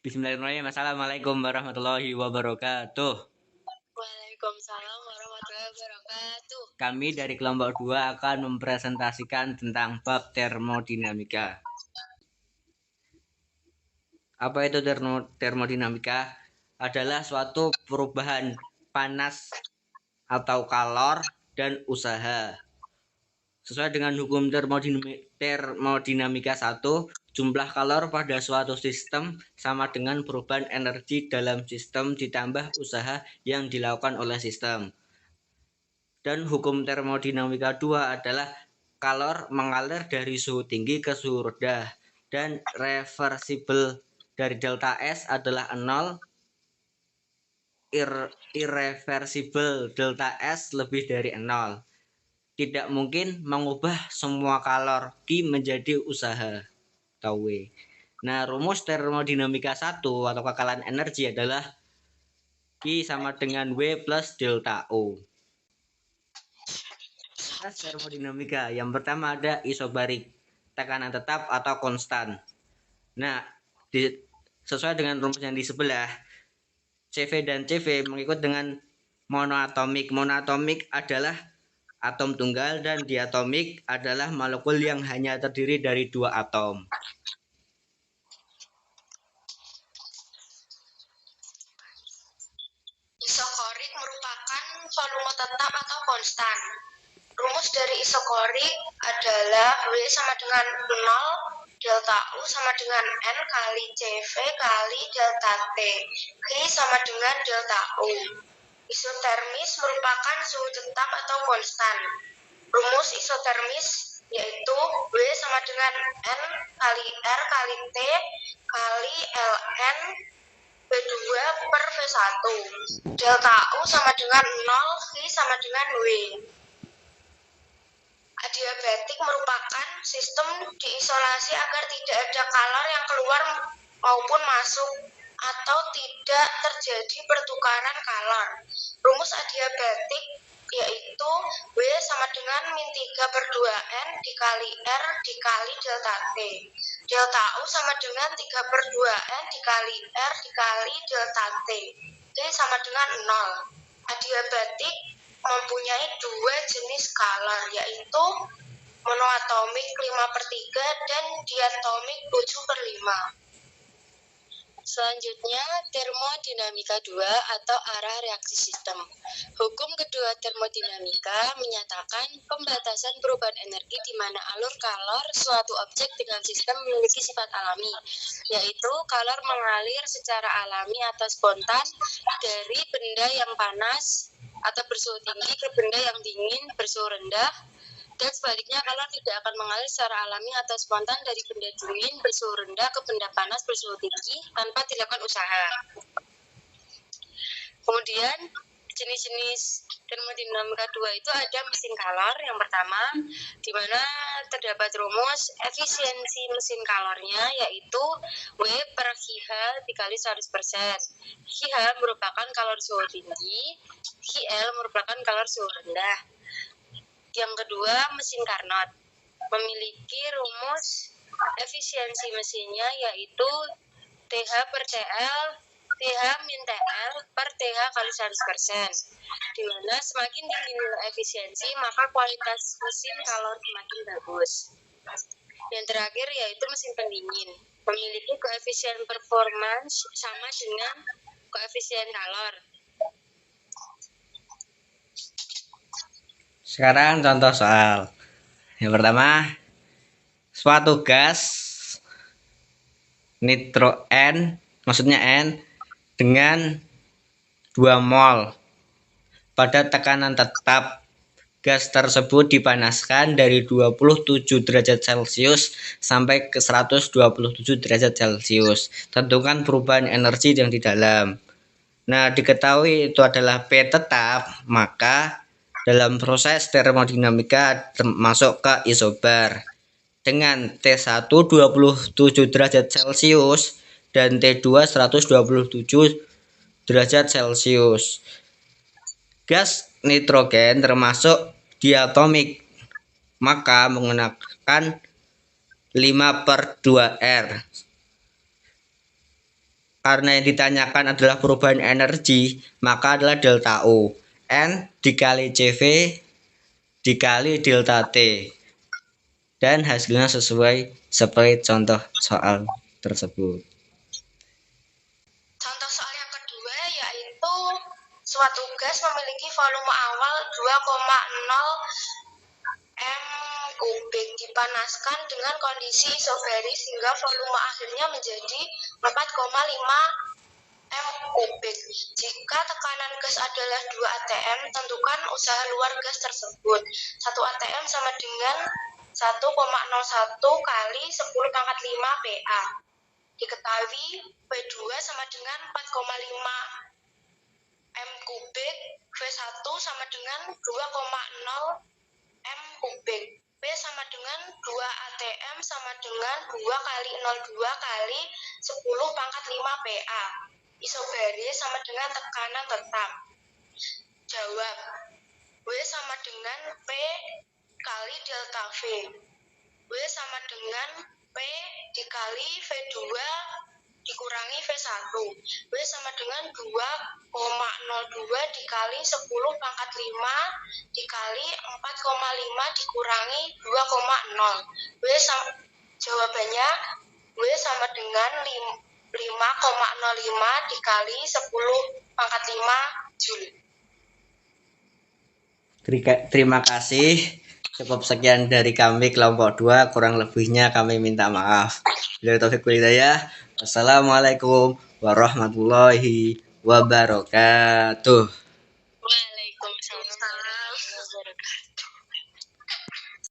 Bismillahirrahmanirrahim. Assalamualaikum warahmatullahi wabarakatuh. Waalaikumsalam warahmatullahi wabarakatuh. Kami dari kelompok 2 akan mempresentasikan tentang bab termodinamika. Apa itu termodinamika? Adalah suatu perubahan panas atau kalor dan usaha. Sesuai dengan hukum termodinamika 1, jumlah kalor pada suatu sistem sama dengan perubahan energi dalam sistem ditambah usaha yang dilakukan oleh sistem. Dan hukum termodinamika 2 adalah kalor mengalir dari suhu tinggi ke suhu rendah dan reversibel dari delta S adalah 0, irreversibel delta S lebih dari 0. Tidak mungkin mengubah semua kalor Q menjadi usaha atau W. Nah, rumus termodinamika 1 atau kekalan energi adalah Q sama dengan W plus delta O. Termodinamika yang pertama ada isobarik, tekanan tetap atau konstan. Nah, sesuai dengan rumus yang di sebelah, CV dan CV mengikut dengan monoatomik. Monoatomik adalah atom tunggal dan diatomik adalah molekul yang hanya terdiri dari 2 atom. Isokorik merupakan volume tetap atau konstan. Rumus dari isokorik adalah W sama dengan 0, delta U sama dengan N kali CV kali delta T. G sama dengan delta U. Isotermis merupakan suhu tetap atau konstan. Rumus isotermis yaitu W sama dengan N kali R kali T kali Ln B2 per V1. Delta U sama dengan 0, V sama dengan W. Adiabatik merupakan sistem diisolasi agar tidak ada kalor yang keluar maupun masuk atau tidak terjadi pertukaran kalor. Rumus adiabatik yaitu W sama dengan min 3/2N dikali R dikali delta T. Delta U sama dengan 3/2N dikali R dikali delta T. T sama dengan 0. Adiabatik mempunyai dua jenis kalor yaitu monoatomik 5/3 dan diatomik 7/5. Selanjutnya, termodinamika 2 atau arah reaksi sistem. Hukum kedua termodinamika menyatakan pembatasan perubahan energi di mana alur kalor suatu objek dengan sistem memiliki sifat alami, yaitu kalor mengalir secara alami atau spontan dari benda yang panas atau bersuhu tinggi ke benda yang dingin bersuhu rendah, dan sebaliknya kalor tidak akan mengalir secara alami atau spontan dari benda dingin bersuhu rendah ke benda panas bersuhu tinggi tanpa dilakukan usaha. Kemudian jenis-jenis termodinamika 2 itu ada mesin kalor yang pertama, di mana terdapat rumus efisiensi mesin kalornya yaitu W per KH dikali 100%. KH merupakan kalor suhu tinggi, KL merupakan kalor suhu rendah. Yang kedua, mesin Carnot memiliki rumus efisiensi mesinnya yaitu TH per TL, TH min TL per TH kali 100%. Di mana semakin tinggi nilai efisiensi, maka kualitas mesin kalor semakin bagus. Yang terakhir yaitu mesin pendingin, memiliki koefisien performance sama dengan koefisien kalor. Sekarang contoh soal. Yang pertama, suatu gas nitro N, maksudnya N, dengan 2 mol. Pada tekanan tetap, gas tersebut dipanaskan dari 27 derajat Celcius sampai ke 127 derajat Celcius. Tentukan perubahan energi yang di dalam. Nah, diketahui itu adalah P tetap, maka dalam proses termodinamika masuk ke isobar dengan T1 27 derajat Celcius dan T2 127 derajat Celcius. Gas nitrogen termasuk diatomik, maka menggunakan 5/2R karena yang ditanyakan adalah perubahan energi, maka adalah delta O. N dikali CV dikali delta T. Dan hasilnya sesuai seperti contoh soal tersebut. Contoh soal yang kedua yaitu suatu gas memiliki volume awal 2,0 m kubik dipanaskan dengan kondisi isobaris hingga volume akhirnya menjadi 4,5 m kubik. Jika tekanan gas adalah 2 atm, tentukan usaha luar gas tersebut. 1 atm sama dengan 1,01 kali 10 pangkat 5 PA. Diketahui V2 sama dengan 4,5 m kubik, V1 sama dengan 2,0 m kubik, P sama dengan 2 atm sama dengan 2 kali 02 kali 10 pangkat 5 PA. Isobaris sama dengan tekanan tetap. Jawab. W sama dengan P kali delta V. W sama dengan P dikali V2 dikurangi V1. W sama dengan 2,02 dikali 10 pangkat 5 dikali 4,5 dikurangi 2,0. Jawabannya W sama dengan 5,05 dikali 10 pangkat 5 Joule. Terima kasih. Cukup sekian dari kami kelompok 2, kurang lebihnya kami minta maaf. Billahi taufiq wal hidayah. Wassalamualaikum warahmatullahi wabarakatuh. Waalaikumsalam.